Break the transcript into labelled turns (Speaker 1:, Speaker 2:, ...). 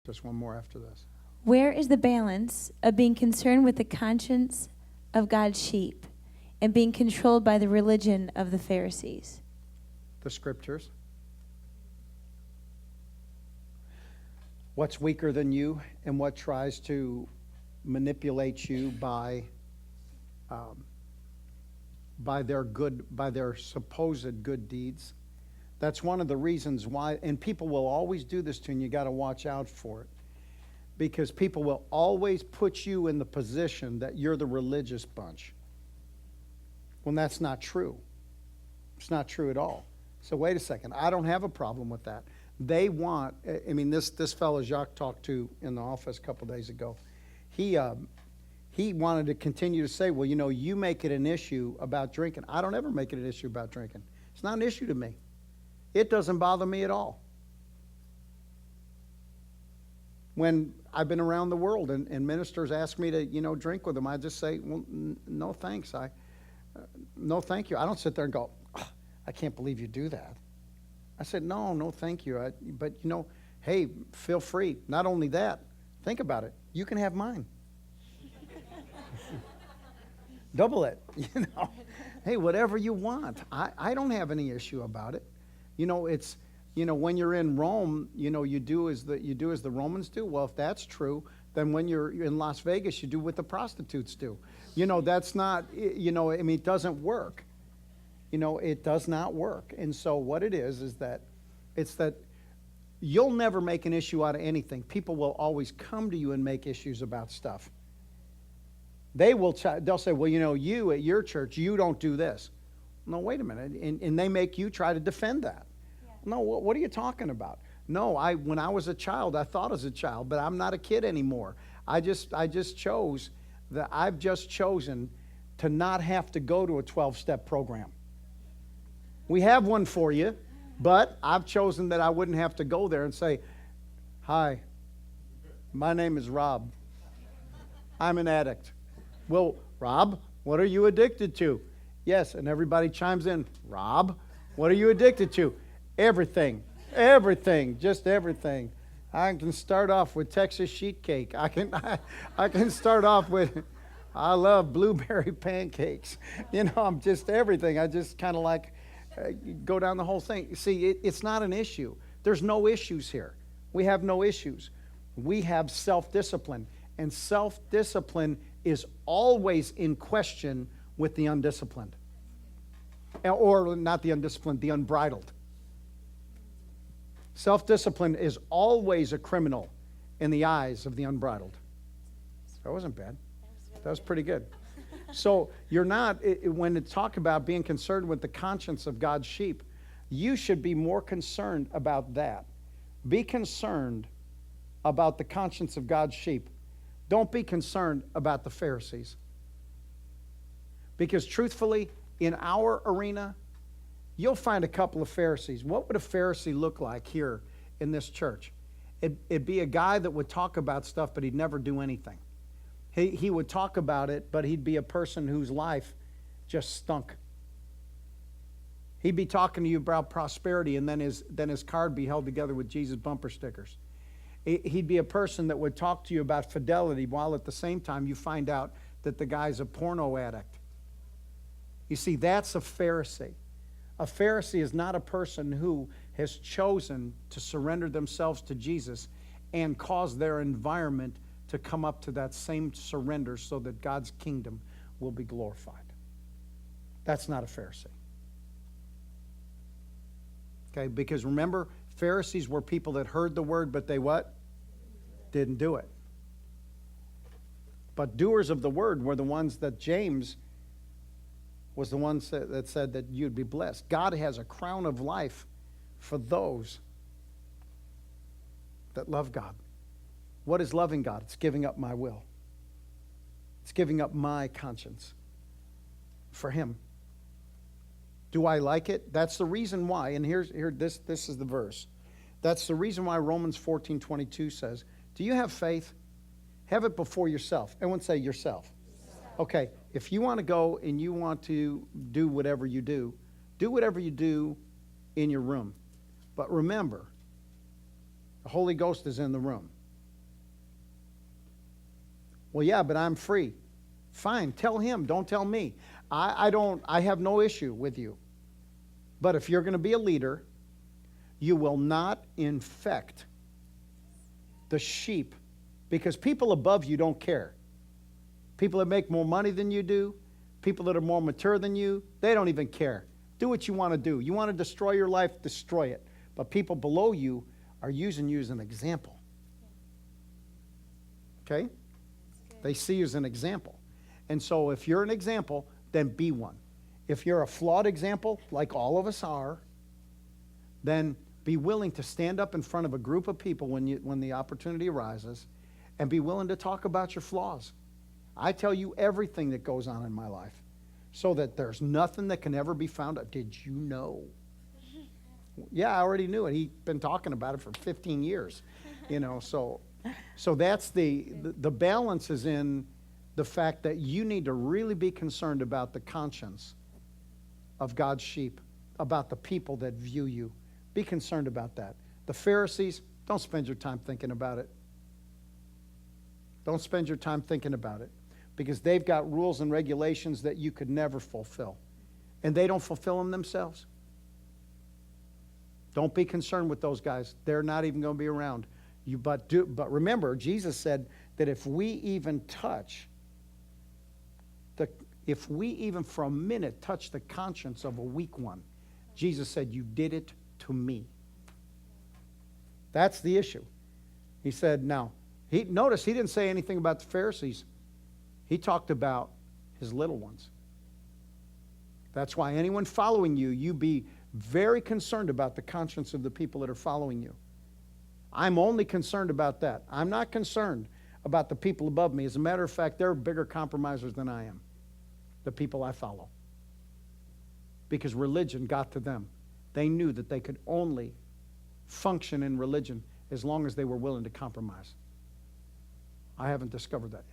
Speaker 1: Just one more after this.
Speaker 2: Where is the balance of being concerned with the conscience of God's sheep and being controlled by the religion of the Pharisees?
Speaker 1: The scriptures. What's weaker than you and what tries to manipulate you by their supposed good deeds. That's one of the reasons why, and people will always do this to you, and you got to watch out for it. Because people will always put you in the position that you're the religious bunch. When that's not true. It's not true at all. So wait a second, I don't have a problem with that. They want, I mean, this fellow Jacques talked to in the office a couple days ago, he wanted to continue to say, well, you know, you make it an issue about drinking. I don't ever make it an issue about drinking. It's not an issue to me. It doesn't bother me at all. When I've been around the world and ministers ask me to, you know, drink with them, I just say, well, no thanks. No thank you. I don't sit there and go, oh, I can't believe you do that. I said, no, thank you. But, you know, hey, feel free. Not only that, think about it. You can have mine. Double it, you know. Hey, whatever you want. I don't have any issue about it. You know, it's, you know, when you're in Rome, you know, you do as the Romans do. Well, if that's true, then when you're in Las Vegas, you do what the prostitutes do. You know, that's not, you know, I mean, it doesn't work. You know, it does not work. And so what it is that it's that you'll never make an issue out of anything. People will always come to you and make issues about stuff. They'll say, well, you know, you at your church, you don't do this. No, wait a minute. And they make you try to defend that. Yeah. No, what are you talking about? No, when I was a child, I thought as a child, but I'm not a kid anymore. I've just chosen to not have to go to a 12-step program. We have one for you, but I've chosen that I wouldn't have to go there and say, hi, my name is Robb. I'm an addict. Well, Robb, what are you addicted to? Yes, and everybody chimes in, Robb, what are you addicted to? Everything, just everything. I can start off with Texas sheet cake. I can start off with, I love blueberry pancakes. You know, I'm just everything. I just kind of like go down the whole thing. See, it's not an issue. There's no issues here. We have no issues. We have self-discipline, and self-discipline is always in question with the undisciplined. Or not the undisciplined, the unbridled. Self-discipline is always a criminal in the eyes of the unbridled. That wasn't bad. That was pretty good. So you're not, when it's talk about being concerned with the conscience of God's sheep, you should be more concerned about that. Be concerned about the conscience of God's sheep. Don't be concerned about the Pharisees. Because truthfully, in our arena, you'll find a couple of Pharisees. What would a Pharisee look like here in this church? It'd be a guy that would talk about stuff, but he'd never do anything. He would talk about it, but he'd be a person whose life just stunk. He'd be talking to you about prosperity, and then his card be held together with Jesus bumper stickers. He'd be a person that would talk to you about fidelity, while at the same time you find out that the guy's a porno addict. You see, that's a Pharisee. A Pharisee is not a person who has chosen to surrender themselves to Jesus and cause their environment to come up to that same surrender so that God's kingdom will be glorified. That's not a Pharisee. Okay, because remember, Pharisees were people that heard the word, but they what? Didn't do it. But doers of the word were the ones that James was the one that said that you'd be blessed. God has a crown of life for those that love God. What is loving God? It's giving up my will. It's giving up my conscience for Him. Do I like it? That's the reason why. And this is the verse. That's the reason why Romans 14:22 says, do you have faith? Have it before yourself. Everyone say yourself. Okay, if you want to go and you want to do whatever you do in your room. But remember, the Holy Ghost is in the room. Well, yeah, but I'm free. Fine, tell him, don't tell me. I have no issue with you. But if you're going to be a leader, you will not infect the sheep, because people above you don't care. People that make more money than you do, people that are more mature than you, they don't even care. Do what you want to do. You want to destroy your life, destroy it. But people below you are using you as an example. Okay? They see you as an example. And so if you're an example, then be one. If you're a flawed example, like all of us are, then be willing to stand up in front of a group of people when the opportunity arises, and be willing to talk about your flaws. I tell you everything that goes on in my life, so that there's nothing that can ever be found out. Did you know? Yeah, I already knew it. He'd been talking about it for 15 years. So that's the balance is in the fact that you need to really be concerned about the conscience of God's sheep, about the people that view you. Be concerned about that. The Pharisees, don't spend your time thinking about it. Don't spend your time thinking about it, because they've got rules and regulations that you could never fulfill, and they don't fulfill them themselves. Don't be concerned with those guys. They're not even going to be around. But remember, Jesus said that if we even for a minute touch the conscience of a weak one, Jesus said, you did it to me. That's the issue. He said, now, notice he didn't say anything about the Pharisees. He talked about his little ones. That's why anyone following you, you be very concerned about the conscience of the people that are following you. I'm only concerned about that. I'm not concerned about the people above me. As a matter of fact, they're bigger compromisers than I am, the people I follow. Because religion got to them. They knew that they could only function in religion as long as they were willing to compromise. I haven't discovered that yet.